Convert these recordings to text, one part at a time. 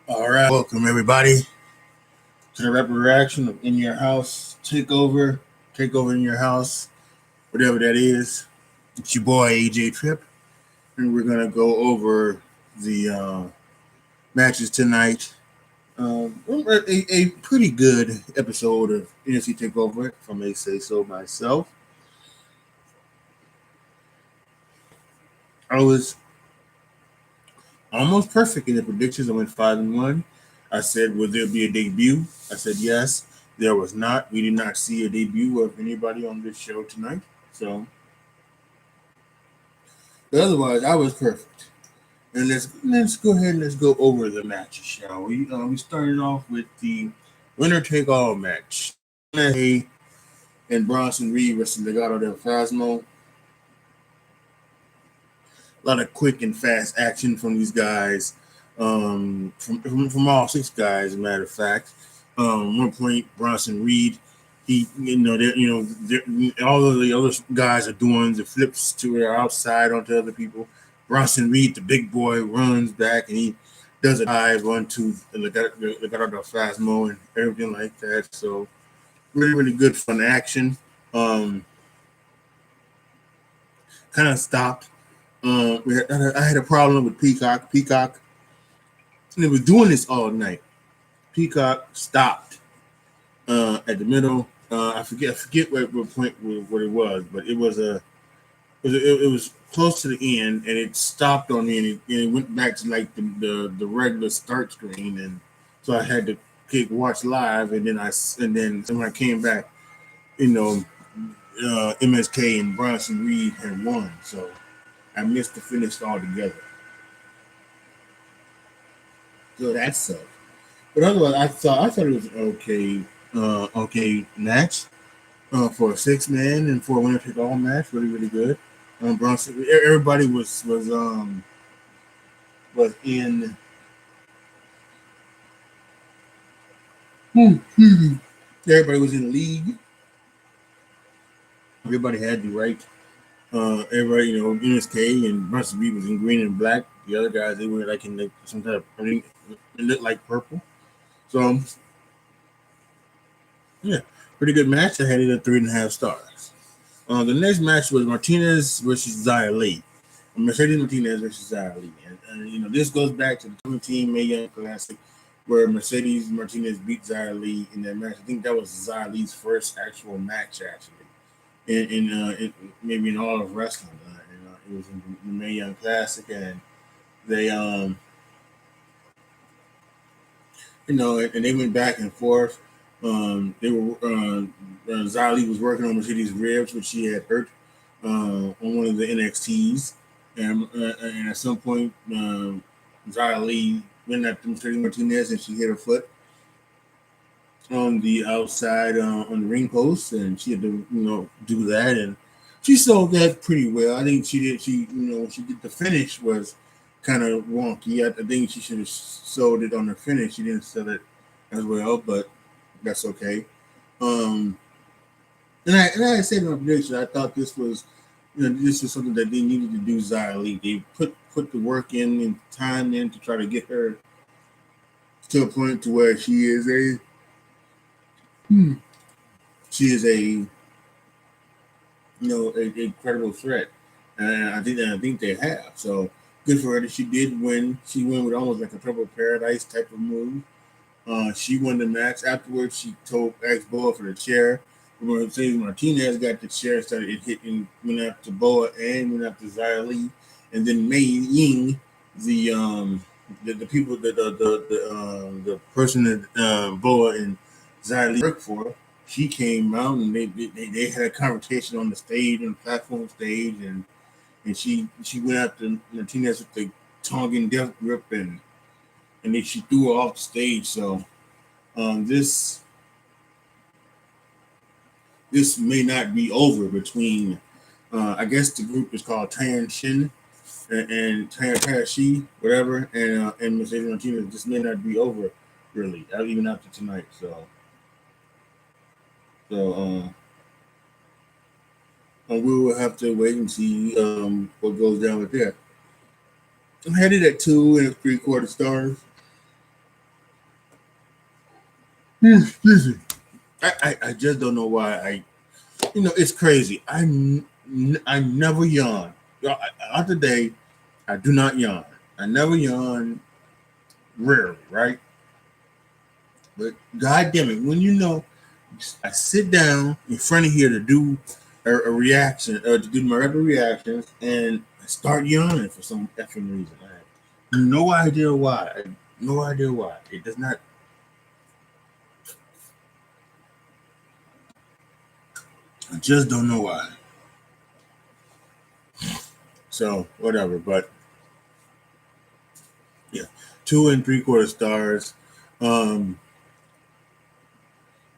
All right, welcome everybody to the rapid reaction of In Your House Takeover, Takeover in Your House, whatever that is. It's your boy AJTRIP, and we're gonna go over the matches tonight. A pretty good episode of NXT Takeover, if I may say so myself. I was almost perfect in the predictions. I went 5-1. I said, "Will there be a debut?" I said, "Yes." There was not. We did not see a debut of anybody on this show tonight. So, but otherwise, I was perfect. And let's go ahead and let's go over the matches, shall we? We started off with the winner take all match. And Bronson Reed versus Legado del Fasmo. A lot of quick and fast action from these guys. From all six guys, as a matter of fact. One point, Bronson Reed, all of the other guys are doing the flips to their outside onto other people. Bronson Reed, the big boy, runs back and he does a dive onto the Legado del Fasmo and everything like that. So really, really good fun action. Kind of stopped. I had a problem with Peacock. And they were doing this all night. Peacock stopped at the middle. I forget what point what it was, but it was close to the end, and it stopped on me, and it went back to like the regular start screen, and so I had to watch live, and then when I came back, MSK and Bronson Reed had won, so I missed the finish altogether. So that sucked. But otherwise, I thought it was an okay match for a 6-man and for a winner take all match. Really, really good. Bronson, everybody was in. Everybody was in the league. Everybody had the right. Everybody, NSK and Bronson Reed was in green and black. The other guys, they were like in some kind of, it looked like purple. So, yeah, pretty good match. I had it at 3.5 stars. The next match was Martinez versus Xia Li. Mercedes Martinez versus Xia Li. And this goes back to the 2017 Mae Young Classic where Mercedes Martinez beat Xia Li in that match. I think that was Xia Li's first actual match, actually, maybe in all of wrestling. It was in the Mae Young Classic, and they, and they went back and forth. Xia Li was working on Mercedes' ribs, which she had hurt on one of the NXTs, and at some point, Xia Li went at Mercedes Martinez and she hit her foot on the outside on the ring post, and she had to do that, and she sold that pretty well. I think she did. When she did the finish was kind of wonky. I think she should have sold it on the finish. She didn't sell it as well, but that's okay. And I said in my prediction, I thought this was something that they needed to do. Xia Li, they put the work in and time in to try to get her to a point to where she is a a credible threat, and I think they have. So good for her that she did win. She won with almost like a Trouble Paradise type of move. She won the match. Afterwards, she asked Boa for the chair. Mercedes Martinez got the chair, started hitting, went after Boa and went after Xia Li, and then Mei Ying, the people the person that Boa and Xia Li worked for, she came out and they had a conversation on the stage, on the platform stage, and she went after Martinez with the Tongan death grip, and then she threw her off the stage. So this may not be over between. I guess the group is called Tan Shin and Tan Shi, whatever, and Mercedes Martinez. This may not be over really, even after tonight. So we will have to wait and see what goes down with that. I'm headed at 2.75 stars. Listen, I just don't know why it's crazy. I never yawn. Out today, I do not yawn. I never yawn, rarely, right? But God damn it, when I sit down in front of here to do a reaction or to do my regular reactions, and I start yawning for some effing reason. I have no idea why. No idea why. It does not. I just don't know why. So whatever. But yeah, 2 and 3/4 stars. Um,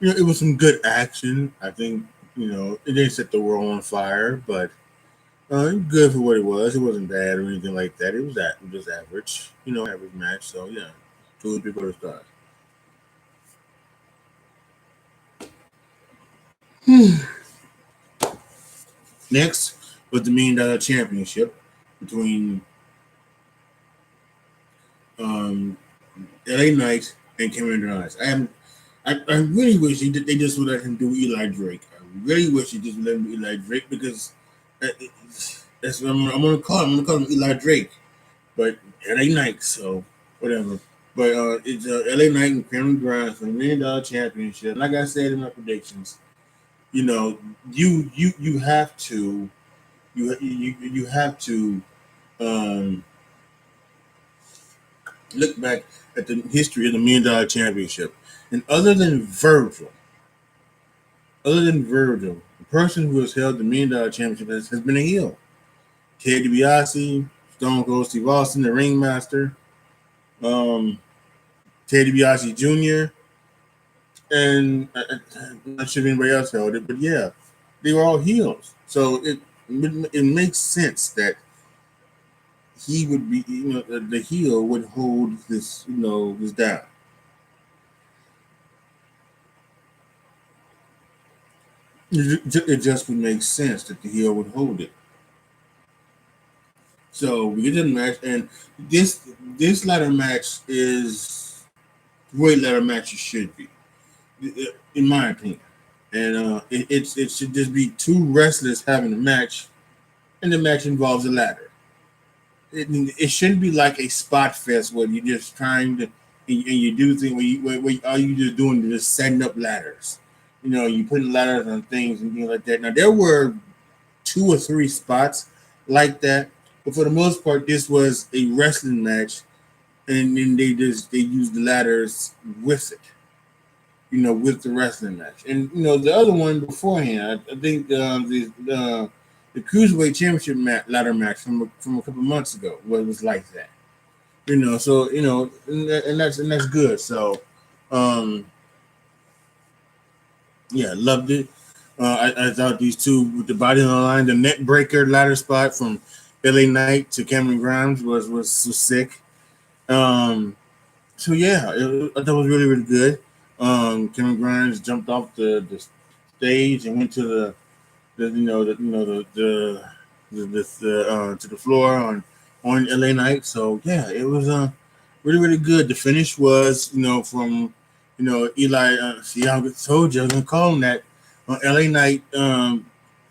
it was some good action. I think it didn't set the world on fire, but good for what it was. It wasn't bad or anything like that. It was average. Average match. So yeah, 2 and 3/4 stars. Next was the $1 million championship between um, LA Knight and Cameron Grimes. I really wish they just would let him do Eli Drake. I really wish they just let him do Eli Drake because that's what I'm gonna call him. I'm gonna call him Eli Drake, but LA Knight. So whatever. But it's LA Knight and Cameron Grimes for the $1 million championship. Like I said in my predictions, you know, you have to you have to um, look back at the history of the $1 million championship, and other than Virgil, the person who has held the $1 million championship has been a heel. Ted DiBiase, Stone Cold Steve Austin, the ringmaster, um, Ted DiBiase Jr., and I'm not sure if anybody else held it, but yeah, they were all heels. So it makes sense that he would be, the heel would hold this down. It just would make sense that the heel would hold it. So we get to the match, and this ladder match is the way ladder matches should be, in my opinion. And it should just be two wrestlers having a match, and the match involves a ladder. It shouldn't be like a spot fest where you're just trying to and you do things where all you just doing is just setting up ladders. You putting ladders on things and things like that. Now there were 2 or 3 spots like that, but for the most part, this was a wrestling match, and then they used the ladders with it. With the wrestling match, and the other one beforehand, I think the cruiserweight championship ladder match from a couple months ago was like that. So and that's good. So, um, yeah, loved it. I thought these two with the body on the line, the net breaker ladder spot from LA Knight to Cameron Grimes was so sick. Um, so yeah, I thought it was really really good. Cameron Grimes jumped off the stage and went to to the floor on LA Knight. So yeah, it was really really good. The finish was from Eli. See, I told you I was gonna call him that. LA Knight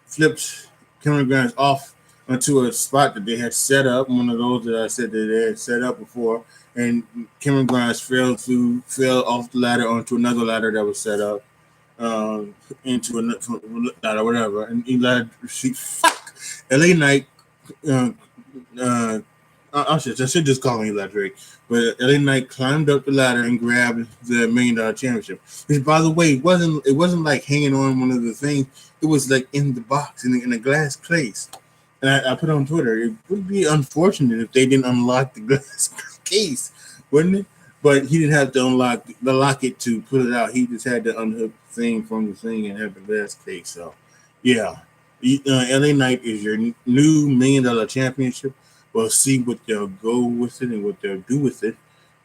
flipped Cameron Grimes off onto a spot that they had set up. One of those that I said that they had set up before, and Cameron Grimes fell off the ladder onto another ladder that was set up into another ladder, whatever. And Eli, LA Knight. Uh, uh, I should just call him Eli Drake. But LA Knight climbed up the ladder and grabbed the $1 million championship. Which, by the way, it wasn't like hanging on one of the things. It was like in the box in a glass case. And I put on Twitter, it would be unfortunate if they didn't unlock the glass case, wouldn't it? But he didn't have to lock it to put it out. He just had to unhook the thing from the thing and have the glass case. So, yeah, LA Knight is your new $1 million championship. We'll see what they'll go with it and what they'll do with it.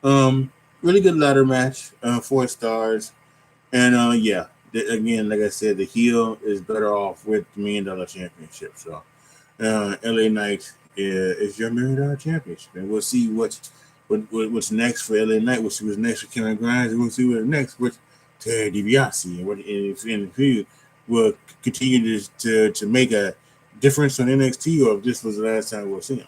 Really good ladder match, 4 stars, and yeah. Again, like I said, the heel is better off with the $1 million championship. So, LA Knight is your $1 million championship, and we'll see what's next for LA Knight. We'll see what's next for Cameron Grimes, and we'll see what's next with Ted DiBiase, and what if he will continue to make a difference on NXT, or if this was the last time we'll see him.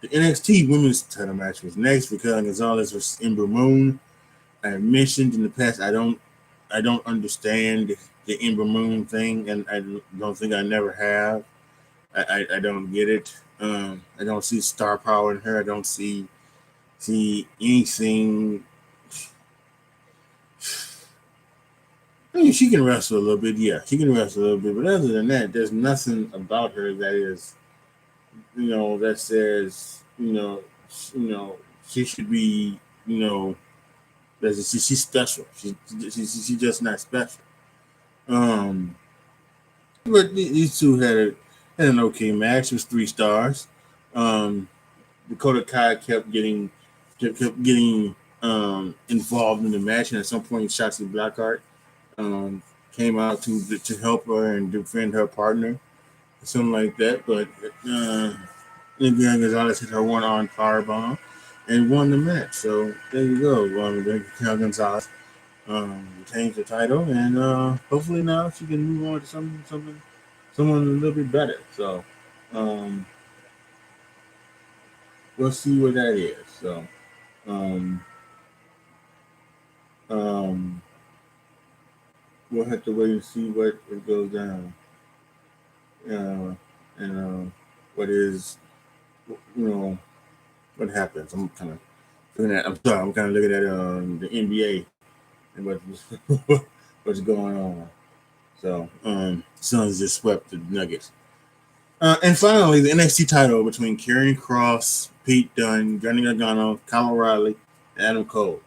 The NXT Women's Title match was next. Raquel Gonzalez versus Ember Moon. I mentioned in the past I don't understand the Ember Moon thing, and I don't think I never have. I don't get it. I don't see star power in her. I don't see anything. I mean, she can wrestle a little bit. Yeah, she can wrestle a little bit. But other than that, there's nothing about her that is, that says, she should be, that she's special. She's just not special. But these two had an okay match. It was 3 stars. Dakota Kai kept getting involved in the match, and at some point, Shotzi Blackheart came out to help her and defend her partner, something like that. But Raquel Gonzalez hit her one-arm powerbomb and won the match. So there you go. Raquel Gonzalez retains the title, and hopefully now she can move on to someone a little bit better. So we'll see what that is. So we'll have to wait and see what it goes down. And what is, what happens. I'm kind of looking at. I'm sorry. I'm kind of looking at the NBA and what's going on. So Suns just swept the Nuggets. And finally, the NXT title between Karrion Kross, Pete Dunne, Johnny Gargano, Kyle O'Reilly, and Adam Cole.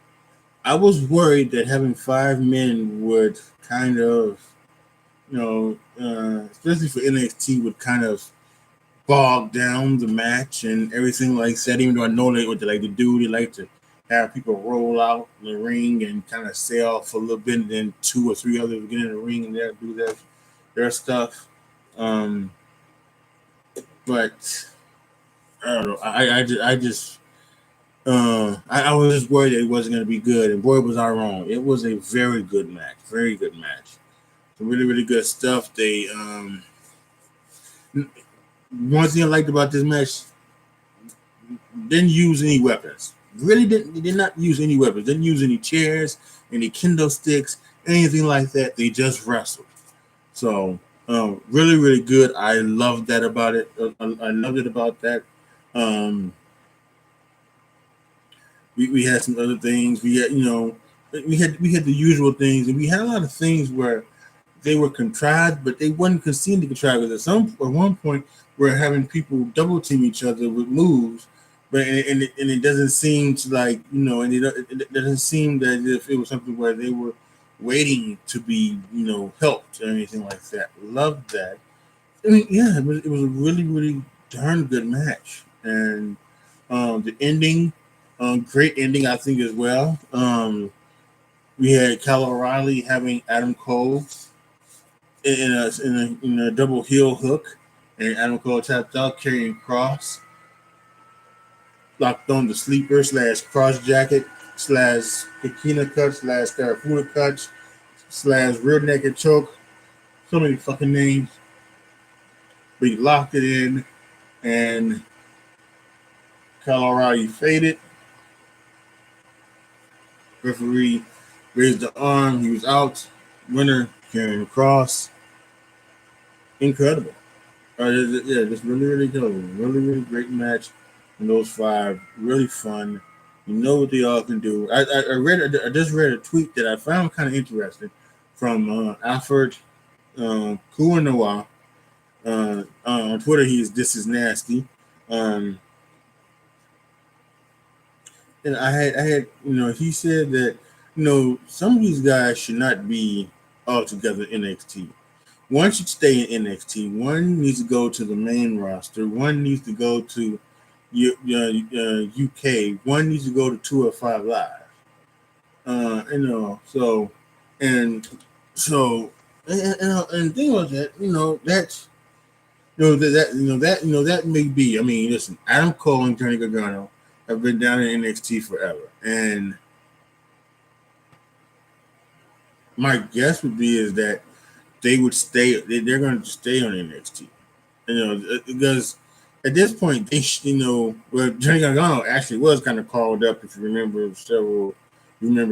I was worried that having 5 men would kind of, especially for NXT, would kind of bog down the match and everything like that. Even though I know what they like to do, they like to have people roll out in the ring and kind of sell for a little bit, and then 2 or 3 others get in the ring and do their stuff. But I don't know. I was just worried that it wasn't going to be good, and boy, was I wrong. It was a very good match. Very good match. Some really, really good stuff. They one thing I liked about this match, didn't use any weapons. Really did not use any weapons. Didn't use any chairs, any kendo sticks, anything like that. They just wrestled. So really, really good. I loved that about it. I loved it about that. We had some other things. We had we had the usual things, and we had a lot of things where they were contrived, but they wasn't conceived to contrive. Because at one point, we're having people double team each other with moves, but and it doesn't seem to and it doesn't seem that if it was something where they were waiting to be helped or anything like that. Loved that. I mean, yeah, it was a really, really darn good match, and the ending, great ending, I think, as well. We had Kyle O'Reilly having Adam Cole in a double heel hook, and Adam Cole tapped out, Karrion Kross locked on the sleeper / cross jacket / Kakina cut / Karafuda cut / rear naked choke. So many fucking names. But he locked it in, and Kyle O'Reilly faded. Referee raised the arm. He was out. Winner, Karrion Kross. Incredible. Just really, really good. Really, really great match. And those 5, really fun. You know what they all can do. I just read a tweet that I found kind of interesting from Alfred Kouanoua. On Twitter, This Is Nasty. And I had he said that some of these guys should not be all together in NXT. One should stay in NXT. One needs to go to the main roster. One needs to go to UK. One needs to go to 205 Live. And thing was that that's that may be. I mean, listen, Adam Cole and Johnny Gargano have been down in NXT forever, and my guess would be is that they would stay. They're going to stay on NXT. Because at this point, well, Johnny Gargano actually was kind of called up. If you remember a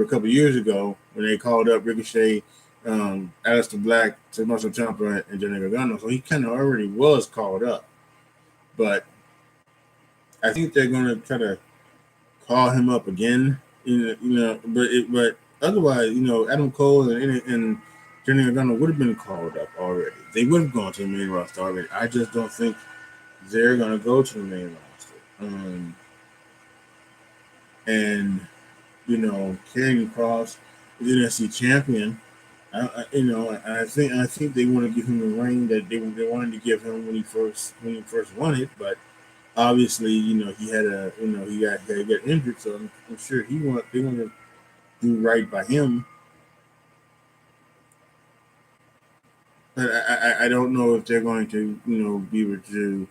couple of years ago when they called up Ricochet, Aleister Black, Tommaso Ciampa, and Johnny Gargano. So he kind of already was called up. But I think they're going to try to call him up again. But otherwise, Adam Cole and Johnny Gargano would have been called up already. They would have gone to the main roster already. I just don't think they're going to go to the main roster. And Karrion Kross is NXT champion. I think they want to give him the ring that they wanted to give him when he first won it, but obviously, he had he got injured, so I'm sure they want to do right by him. But I don't know if they're going to be able to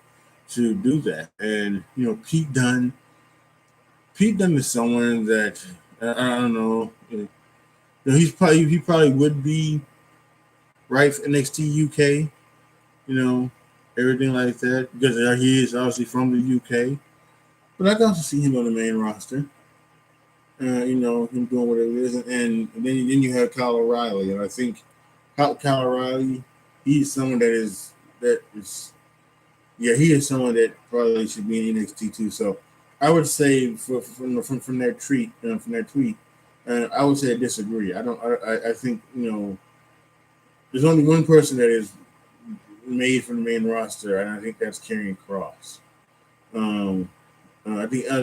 do that. And Pete Dunne is someone that I don't know. He probably would be right for NXT UK. Everything like that, because he is obviously from the UK. But I can also see him on the main roster. Him doing whatever it is, and then you have Kyle O'Reilly, and I think Kyle O'Reilly, he's someone he is someone that probably should be in NXT too. So I would say from that tweet, I would say I disagree. I think there's only one person that is made from the main roster, and I think that's Karrion Kross. I think all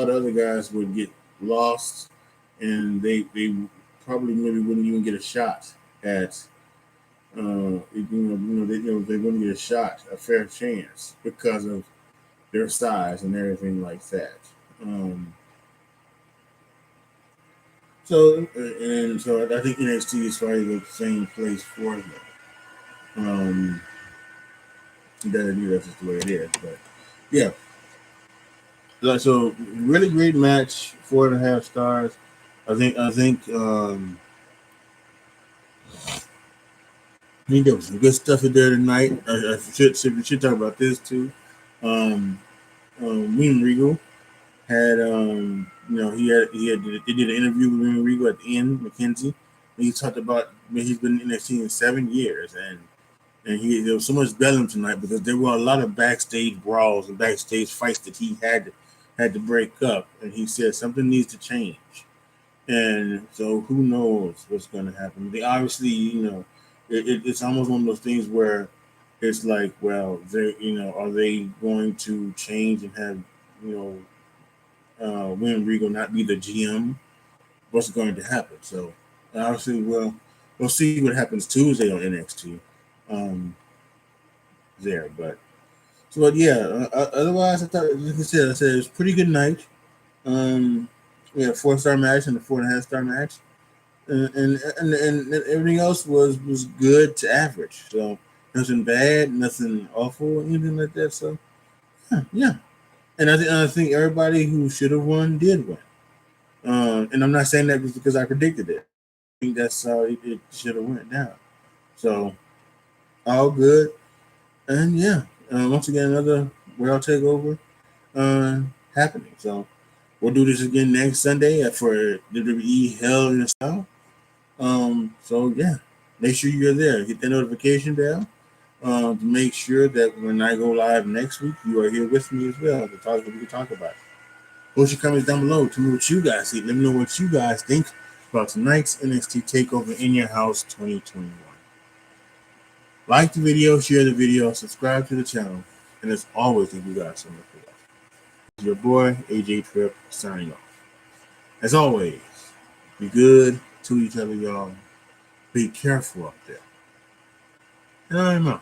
the other guys would get lost, and they probably maybe wouldn't even get a shot at. They wouldn't get a fair chance because of their size and everything like that. So I think NXT is probably the same place for them. That's just the way it is, but yeah. So really great match, 4.5 stars. I think there was some good stuff in there tonight. I should talk about this too. William Regal had they did an interview with William Regal at the end, McKenzie, and he talked about he's been in NXT in 7 years, and there was so much belling tonight because there were a lot of backstage brawls and backstage fights that he had to break up, and he said something needs to change. And so who knows what's going to happen? They obviously, it's almost one of those things where it's like, well, are they going to change and have, William Regal not be the GM? What's going to happen? So obviously, we'll see what happens Tuesday on NXT. But yeah. Otherwise, I thought, like I said, it was a pretty good night. We had a 4-star match and a 4.5-star match, and everything else was good to average. So nothing bad, nothing awful, anything like that. So yeah. And I think everybody who should have won did win. And I'm not saying that just because I predicted it. I think that's how it should have went down. So all good. And yeah, once again, another World Takeover happening. So we'll do this again next Sunday for WWE Hell in a Cell. So yeah, make sure you're there. Hit the notification bell to make sure that when I go live next week, you are here with me as well to talk what we can talk about. Post your comments down below. Tell me what you guys think. Let me know what you guys think about tonight's NXT TakeOver in Your House 2021. Like the video, share the video, subscribe to the channel, and as always, thank you guys so much for watching. This is your boy, AJTRIP, signing off. As always, be good to each other, y'all. Be careful out there. And I'm out.